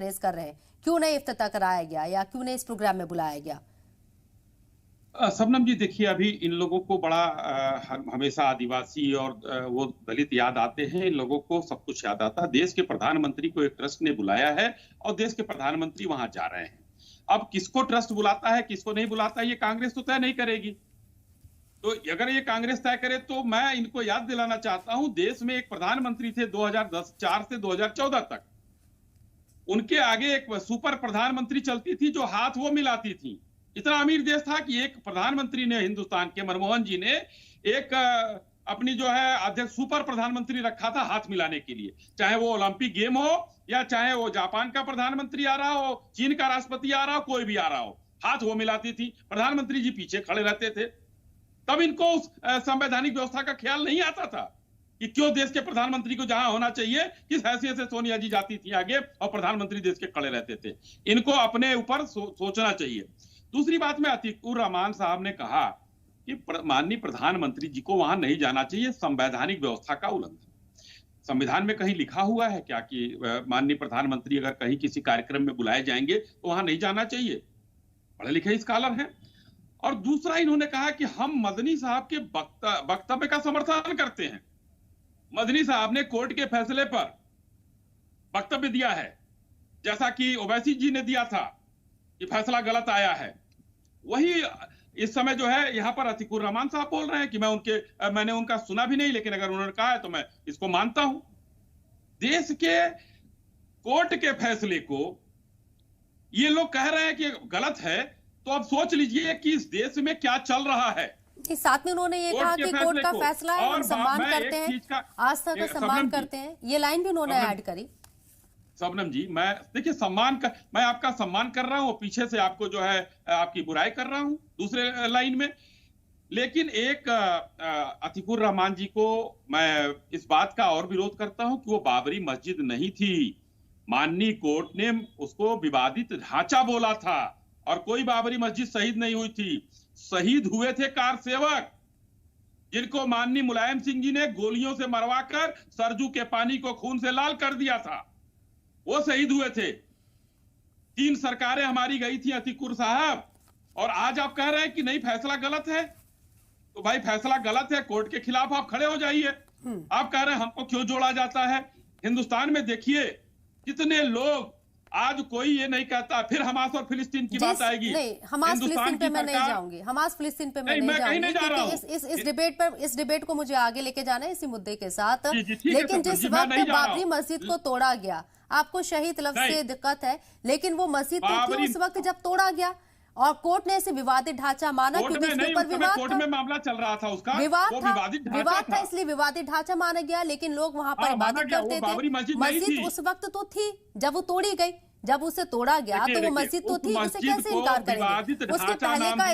Race कर रहे हैं, क्यों नहीं इफ्तिताह कराया गया या क्यों नहीं इस प्रोग्राम में बुलाया गया? शबनम जी, देखिए, अभी इन लोगों को बड़ा हमेशा आदिवासी और वो दलित याद आते हैं। इन लोगों को सब कुछ याद आता है। देश के प्रधानमंत्री को एक ट्रस्ट ने बुलाया है और देश के प्रधानमंत्री वहां जा रहे हैं। अब किसको ट्रस्ट बुलाता है, किसको नहीं बुलाता है, ये कांग्रेस तो तय नहीं करेगी। तो अगर ये कांग्रेस तय करे तो मैं इनको याद दिलाना चाहता हूं, देश में एक प्रधानमंत्री थे 2004 से 2014 तक। उनके आगे एक सुपर प्रधानमंत्री चलती थी जो हाथ वो मिलाती थी। इतना अमीर देश था कि एक प्रधानमंत्री ने, हिंदुस्तान के मनमोहन जी ने, एक अपनी जो है अध्यक्ष सुपर प्रधानमंत्री रखा था हाथ मिलाने के लिए। चाहे वो ओलंपिक गेम हो या चाहे वो जापान का प्रधानमंत्री आ रहा हो, चीन का राष्ट्रपति आ रहा हो, कोई भी आ रहा हो, हाथ वो मिलाती थी। प्रधानमंत्री जी पीछे खड़े रहते थे। तब इनको उस संवैधानिक व्यवस्था का ख्याल नहीं आता था कि क्यों देश के प्रधानमंत्री को जहां होना चाहिए, किस हैसियत से सोनिया जी जाती थी आगे और प्रधानमंत्री देश के खड़े रहते थे। इनको अपने ऊपर सोचना चाहिए। दूसरी बात में, अतीकुर रहमान साहब ने कहा कि माननीय प्रधानमंत्री जी को वहां नहीं जाना चाहिए, संवैधानिक व्यवस्था का उल्लंघन। संविधान में कहीं लिखा हुआ है क्या कि माननीय प्रधानमंत्री अगर कहीं किसी कार्यक्रम में बुलाए जाएंगे तो वहां नहीं जाना चाहिए? पढ़े लिखे स्कॉलर हैं। और दूसरा, इन्होंने कहा कि हम मदनी साहब के वक्तव्य का समर्थन करते हैं। मदनी साहब ने कोर्ट के फैसले पर वक्तव्य दिया है, जैसा कि ओवैसी जी ने दिया था कि फैसला गलत आया है। वही इस समय जो है यहाँ पर अतीकुर रहमान साहब बोल रहे हैं कि मैंने उनका सुना भी नहीं, लेकिन अगर उन्होंने कहा है तो मैं इसको मानता हूं। देश के कोर्ट के फैसले को ये लोग कह रहे हैं कि गलत है, तो अब सोच लीजिए कि इस देश में क्या चल रहा है। साथ में उन्होंने ये कहा कि कोर्ट का फैसला है, हम सम्मान करते हैं, आस्था का सम्मान करते हैं। ये लाइन भी उन्होंने ऐड करी। शबनम जी, देखिए, मैं आपका सम्मान कर रहा हूं, पीछे से आपको जो है आपकी बुराई कर रहा हूं दूसरे लाइन में। लेकिन एक अतीकुर रहमान जी को मैं इस बात का और विरोध करता हूं कि वो बाबरी मस्जिद नहीं थी। माननीय कोर्ट ने उसको विवादित ढांचा बोला था और कोई बाबरी मस्जिद शहीद नहीं हुई थी। शहीद हुए थे कार सेवक, जिनको माननीय मुलायम सिंह जी ने गोलियों से मरवाकर सरजू के पानी को खून से लाल कर दिया था। वो शहीद हुए थे। 3 सरकारें हमारी गई थी अतीकुर साहब, और आज आप कह रहे हैं कि नहीं, फैसला गलत है। तो भाई, फैसला गलत है, कोर्ट के खिलाफ आप खड़े हो जाइए। आप कह रहे हैं हमको क्यों जोड़ा जाता है? हिंदुस्तान में देखिए कितने लोग, आज कोई ये नहीं कहता। फिर हमास और फिलिस्तीन की बात आएगी। नहीं, हमास फिलिस्तीन पे मैं नहीं जाऊंगी, हमास फिलिस्तीन पे मैं नहीं जाऊंगी, क्योंकि इस डिबेट को मुझे आगे लेके जाना है इसी मुद्दे के साथ। लेकिन जिस वक्त बाबरी मस्जिद को तोड़ा गया, आपको शहीद लफ्ज से दिक्कत है, लेकिन वो मस्जिद तो थी उस वक्त जब तोड़ा गया, और कोर्ट ने इसे विवादित ढांचा माना क्योंकि इसके ऊपर विवाद कोर्ट में मामला चल रहा था, उसका विवाद था, इसलिए विवादित ढांचा माना गया। लेकिन लोग वहां पर इबादत करते थे। मस्जिद उस वक्त तो थी जब वो तोड़ी गई, जब उसे तोड़ा गया तो वो मस्जिद तो थी, इसे कैसे इनकार करेंगे? उसके पहले का